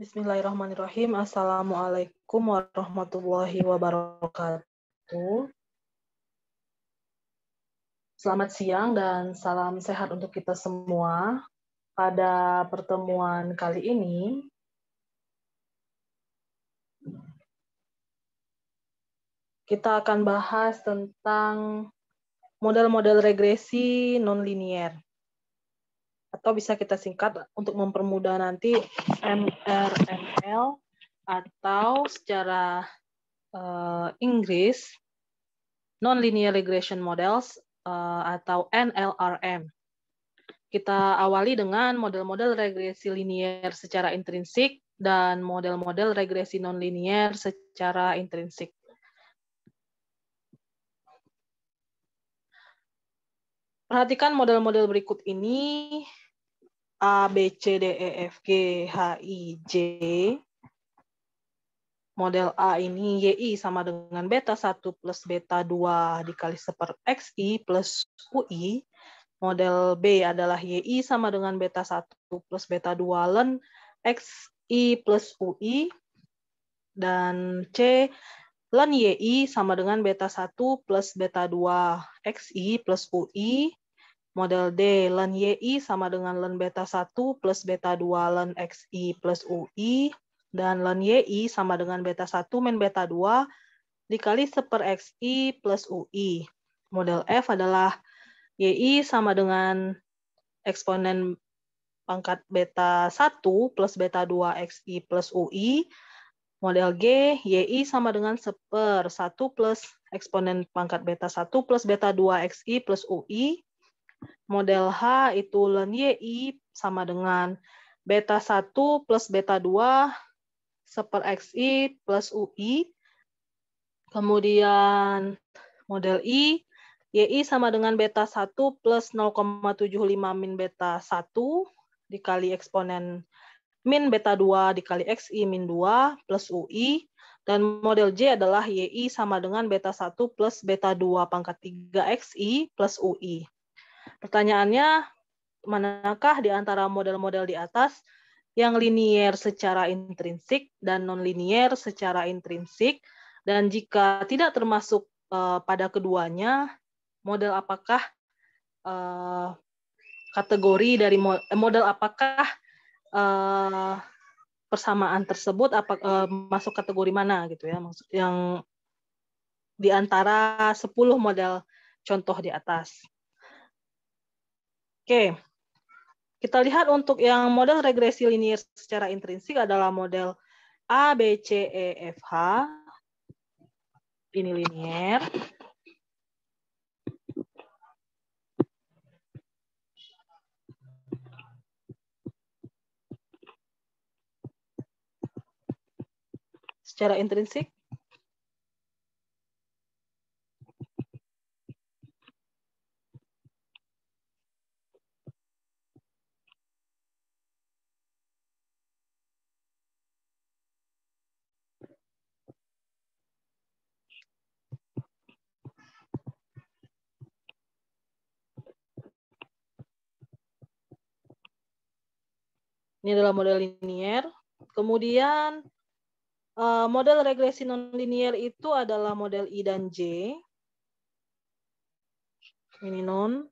Bismillahirrahmanirrahim. Assalamualaikum warahmatullahi wabarakatuh. Selamat siang dan salam sehat untuk kita semua. Pada pertemuan kali ini, kita akan bahas tentang model-model regresi nonlinier. Atau bisa kita singkat untuk mempermudah nanti MRML atau secara Inggris Nonlinear Regression Models atau NLRM. Kita awali dengan model-model regresi linier secara intrinsik dan model-model regresi nonlinier secara intrinsik. Perhatikan model-model berikut ini, A, B, C, D, E, F, G, H, I, J. Model A ini YI sama dengan beta 1 plus beta 2 dikali 1/XI plus UI. Model B adalah YI sama dengan beta 1 plus beta 2 ln XI plus UI. Dan C, ln YI sama dengan beta 1 plus beta 2 XI plus UI. Model D, ln YI sama dengan ln beta 1 plus beta 2 ln XI plus UI. Dan ln YI sama dengan beta 1 min beta 2 dikali 1/XI plus UI. Model F adalah YI sama dengan eksponen pangkat beta 1 plus beta 2 XI plus UI. Model G, YI sama dengan 1/1 plus eksponen pangkat beta 1 plus beta 2 XI plus UI. Model H itu ln YI sama dengan beta 1 plus beta 2 1/XI plus UI. Kemudian model I, YI sama dengan beta 1 plus 0,75 min beta 1 dikali eksponen min beta 2 dikali XI min 2 plus UI. Dan model J adalah YI sama dengan beta 1 plus beta 2 pangkat 3 XI plus UI. Pertanyaannya, manakah di antara model-model di atas yang linier secara intrinsik dan nonlinier secara intrinsik? Dan jika tidak termasuk pada keduanya, model apakah kategori dari model apakah persamaan tersebut masuk kategori mana gitu ya, yang di antara 10 model contoh di atas. Oke. Kita lihat untuk yang model regresi linier secara intrinsik adalah model A, B, C, E, F, H. Ini linier. Secara intrinsik. Ini adalah model linier. Kemudian model regresi nonlinier itu adalah model I dan J. Ini non.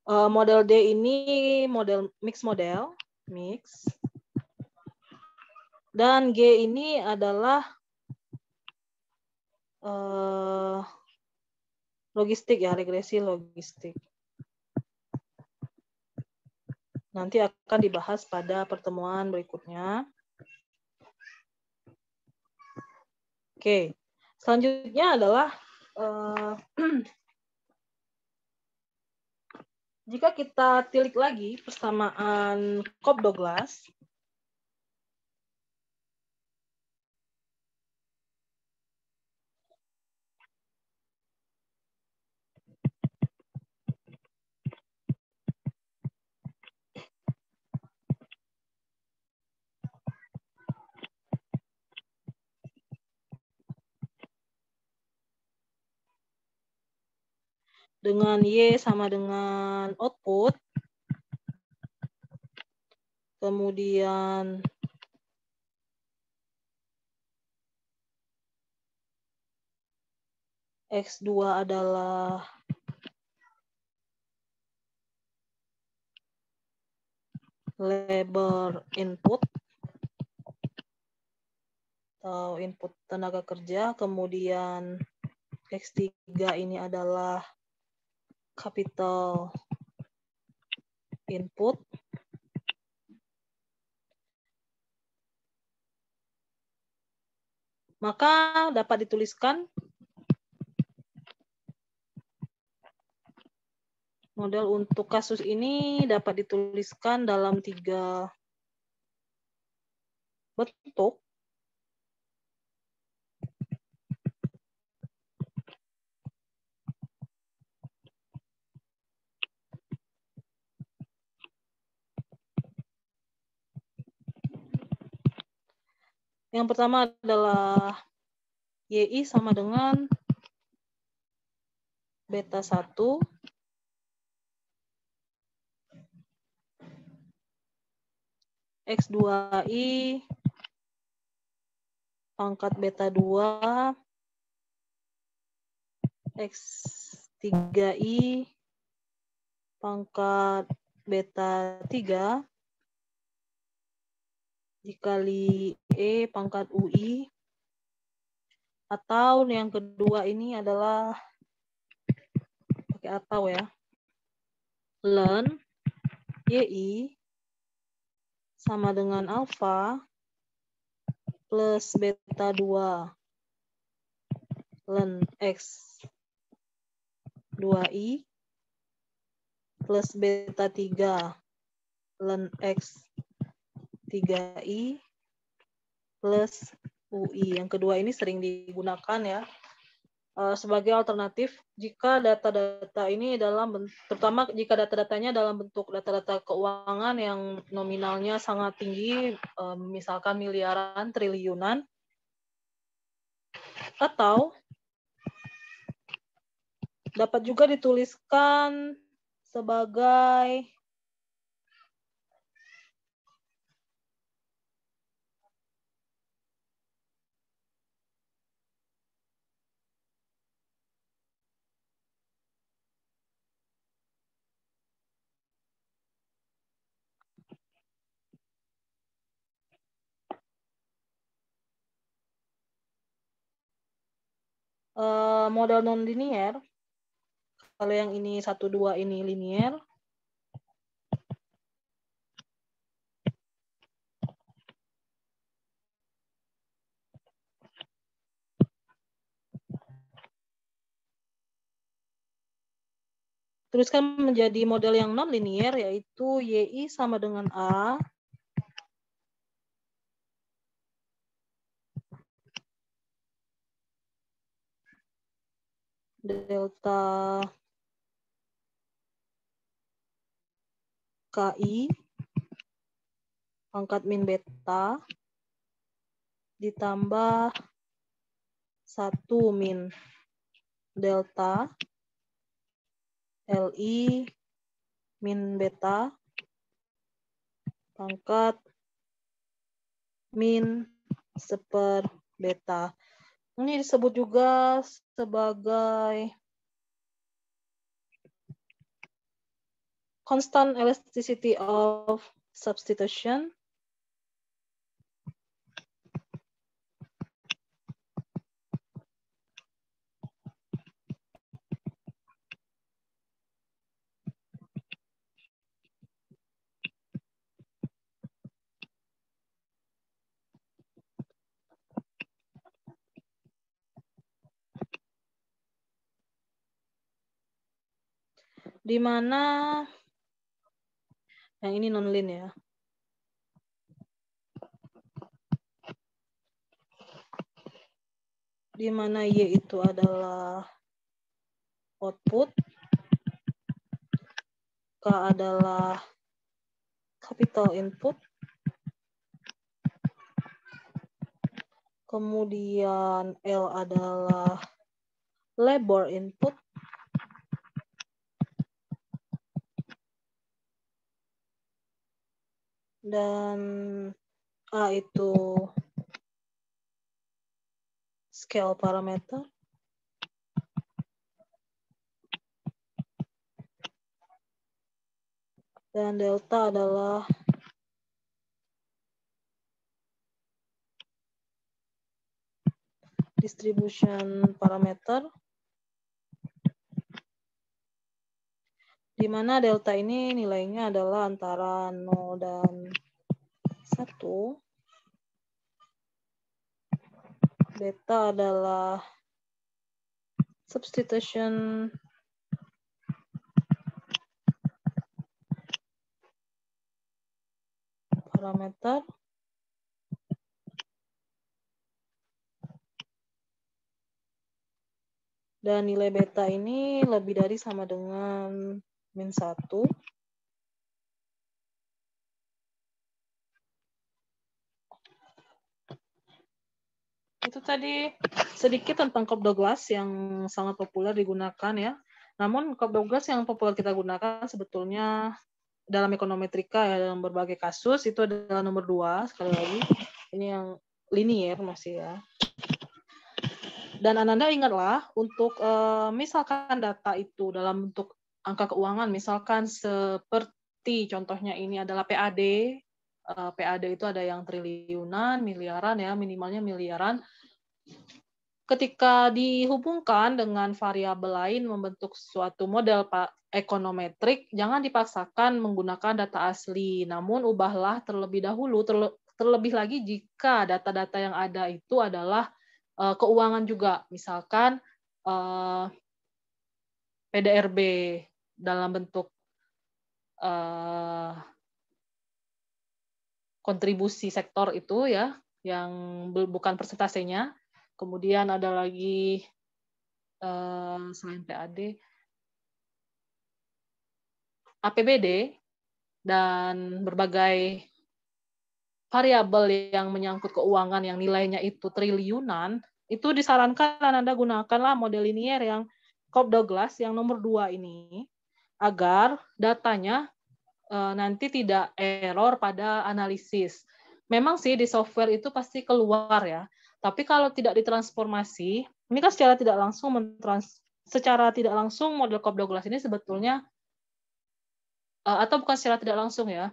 Model D ini model mix model, mix. Dan G ini adalah logistik ya, regresi logistik. Nanti akan dibahas pada pertemuan berikutnya. Oke, selanjutnya adalah jika kita tilik lagi persamaan Cobb-Douglas, dengan Y sama dengan output. Kemudian X2 adalah labor input atau input tenaga kerja, kemudian X3 ini adalah capital input. Maka dapat dituliskan model untuk kasus ini dapat dituliskan dalam 3 bentuk. Yang pertama adalah YI sama dengan beta 1 X2I pangkat beta 2 X3I pangkat beta 3 dikali E pangkat UI, atau yang kedua ini adalah pakai atau ya, ln YI sama dengan alfa plus beta 2 ln X 2I plus beta 3 ln X 3I plus UI. Yang kedua ini sering digunakan ya sebagai alternatif jika data-data ini terutama jika data-datanya dalam bentuk data-data keuangan yang nominalnya sangat tinggi, misalkan miliaran, triliunan, atau dapat juga dituliskan sebagai model non-linear. Kalau yang ini 1, 2 ini linear. Tuliskan menjadi model yang non-linear, yaitu YI sama dengan A delta KI pangkat min beta ditambah 1 min delta LI min beta pangkat min seper beta. Ini disebut juga sebagai constant elasticity of substitution. Di mana yang ini non-lin ya. Di mana Y itu adalah output, K adalah capital input, kemudian L adalah labor input, dan A itu scale parameter, dan delta adalah distribution parameter, di mana delta ini nilainya adalah antara 0 dan 1. Beta adalah substitution parameter, dan nilai beta ini lebih dari sama dengan min 1. Itu tadi sedikit tentang Cobb-Douglas yang sangat populer digunakan ya. Namun Cobb-Douglas yang populer kita gunakan sebetulnya dalam ekonometrika ya, dalam berbagai kasus itu adalah nomor 2 sekali lagi. Ini yang linier masih ya. Dan Ananda ingatlah untuk misalkan data itu dalam bentuk angka keuangan, misalkan seperti contohnya ini adalah PAD. PAD itu ada yang triliunan, miliaran ya, minimalnya miliaran. Ketika dihubungkan dengan variabel lain membentuk suatu model ekonometrik, jangan dipaksakan menggunakan data asli, namun ubahlah terlebih dahulu, terlebih lagi jika data-data yang ada itu adalah keuangan juga, misalkan PDRB dalam bentuk kontribusi sektor itu ya, yang bukan persentasenya. Kemudian ada lagi selain PAD, APBD dan berbagai variabel yang menyangkut keuangan yang nilainya itu triliunan, itu disarankan Anda gunakanlah model linier yang Cobb-Douglas yang nomor 2 ini, agar datanya nanti tidak error pada analisis. Memang sih di software itu pasti keluar ya, tapi kalau tidak ditransformasi, ini kan secara tidak langsung model Cobb-Douglas ini sebetulnya atau bukan secara tidak langsung ya,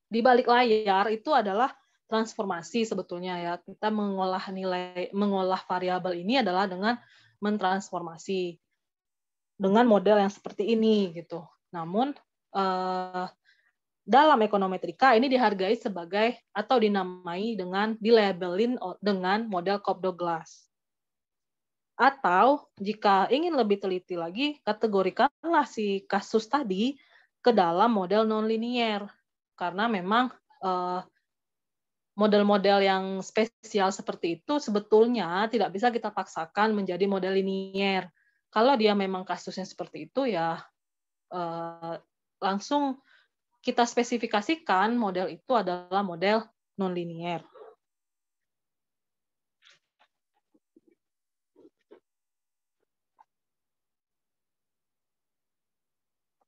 di balik layar itu adalah transformasi sebetulnya ya. Kita mengolah variabel ini adalah dengan mentransformasi dengan model yang seperti ini gitu. Namun dalam ekonometrika ini dihargai sebagai atau dinamai dengan dilabelin dengan model Cobb-Douglas. Atau jika ingin lebih teliti lagi, kategorikanlah si kasus tadi ke dalam model nonlinier. Karena memang model-model yang spesial seperti itu sebetulnya tidak bisa kita paksakan menjadi model linier. Kalau dia memang kasusnya seperti itu ya langsung kita spesifikasikan model itu adalah model nonlinier.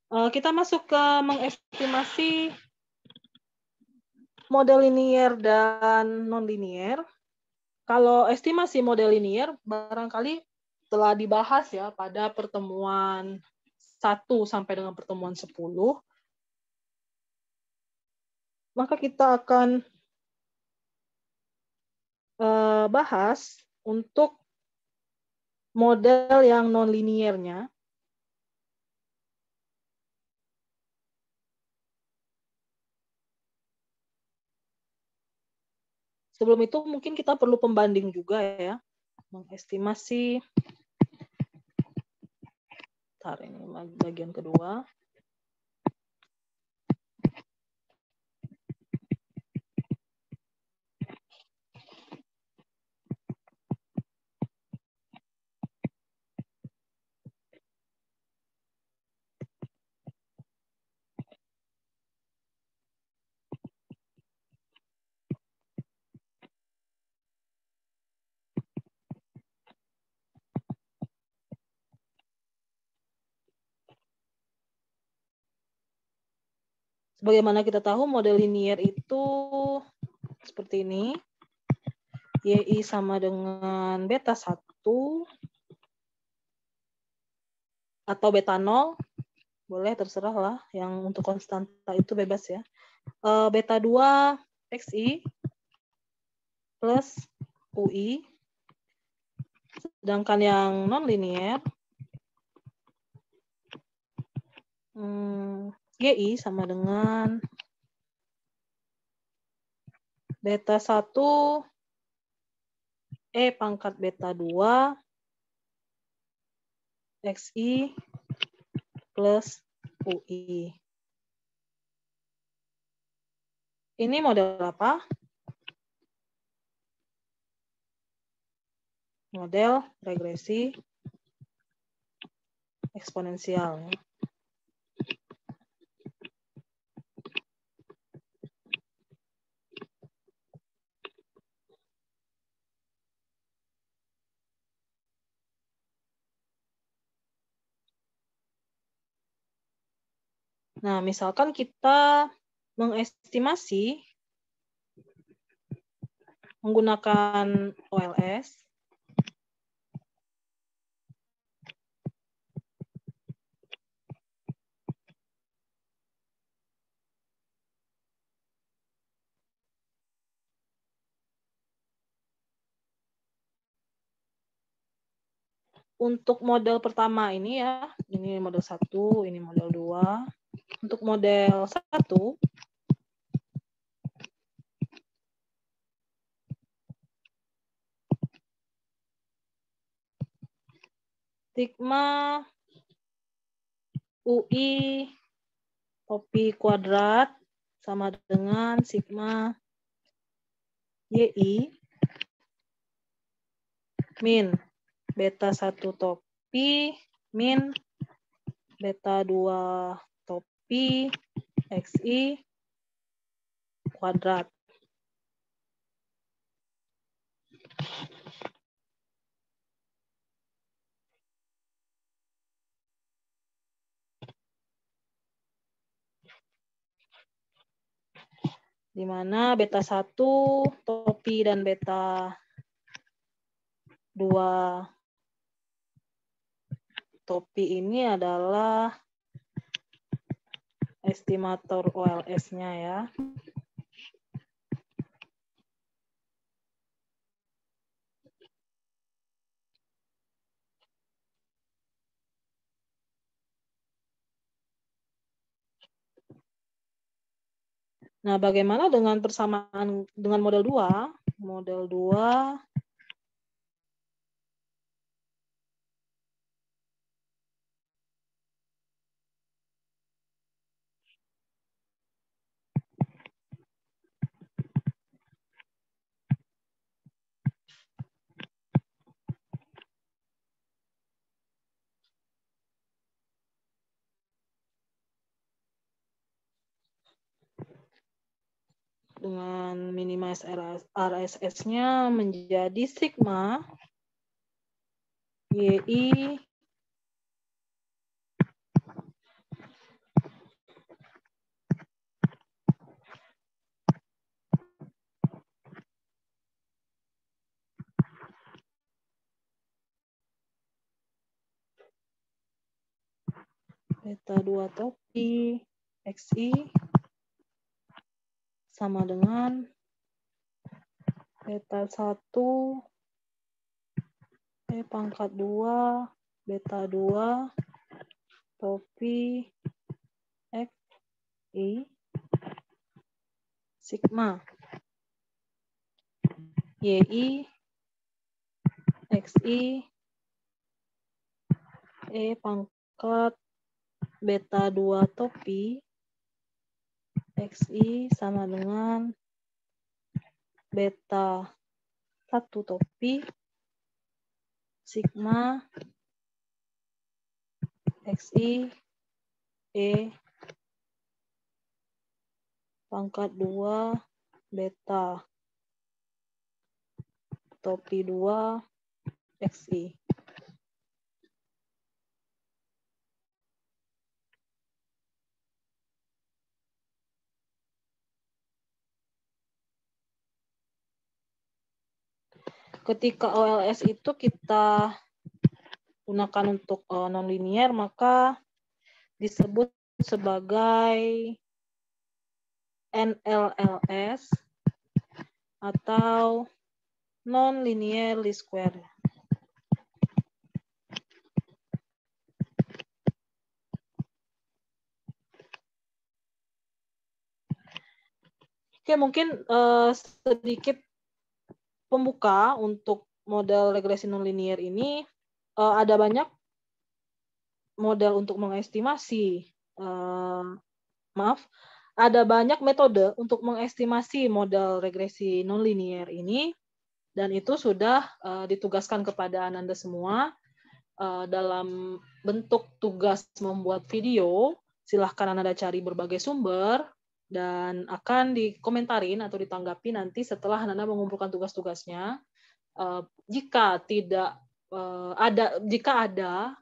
Kita masuk ke mengestimasi model linier dan nonlinier. Kalau estimasi model linier barangkali telah dibahas ya pada pertemuan 1 sampai dengan pertemuan 10. Maka kita akan bahas untuk model yang nonliniernya. Sebelum itu mungkin kita perlu pembanding juga ya, mengestimasi. Bentar, ini bagian kedua. Sebagaimana kita tahu model linier itu seperti ini. YI sama dengan beta 1 atau beta 0. Boleh, terserah lah. Yang untuk konstanta itu bebas ya. Beta 2 XI plus UI. Sedangkan yang non-linier, GI sama dengan beta 1 E pangkat beta 2 XI plus UI. Ini model apa? Model regresi eksponensial. Nah, misalkan kita mengestimasi menggunakan OLS, untuk model pertama ini ya, ini model 1, ini model 2. Untuk model 1, sigma UI topi kuadrat sama dengan sigma YI min beta 1 topi min beta 2 topi XI kuadrat. Di mana beta 1 topi dan beta 2 topi ini adalah estimator OLS-nya ya. Nah, bagaimana dengan persamaan dengan model 2? Model 2 dengan minimize RSS-nya menjadi sigma YI beta 2 topi XI sama dengan beta 1 E pangkat 2 beta 2 topi XI sigma YI XI E pangkat beta 2 topi XI sama dengan beta 1 topi sigma XI E pangkat 2 beta topi 2 XI. ketika OLS itu kita gunakan untuk nonlinier, maka disebut sebagai NLLS atau non-linear least square. Oke, mungkin sedikit pembuka untuk model regresi nonlinear ini. Ada banyak model untuk mengestimasi. Ada banyak metode untuk mengestimasi model regresi nonlinear ini, dan itu sudah ditugaskan kepada Ananda semua dalam bentuk tugas membuat video. Silahkan Ananda cari berbagai sumber dan akan dikomentarin atau ditanggapi nanti setelah Ananda mengumpulkan tugas-tugasnya. Jika ada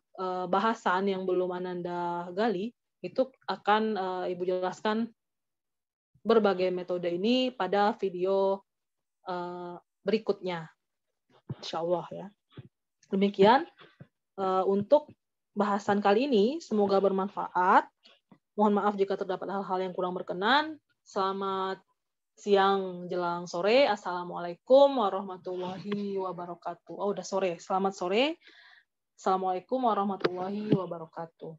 bahasan yang belum Ananda gali, itu akan Ibu jelaskan berbagai metode ini pada video berikutnya, insya Allah ya. Demikian untuk bahasan kali ini, semoga bermanfaat. Mohon maaf jika terdapat hal-hal yang kurang berkenan. Selamat siang jelang sore. Assalamualaikum warahmatullahi wabarakatuh. Oh, udah sore. Selamat sore. Assalamualaikum warahmatullahi wabarakatuh.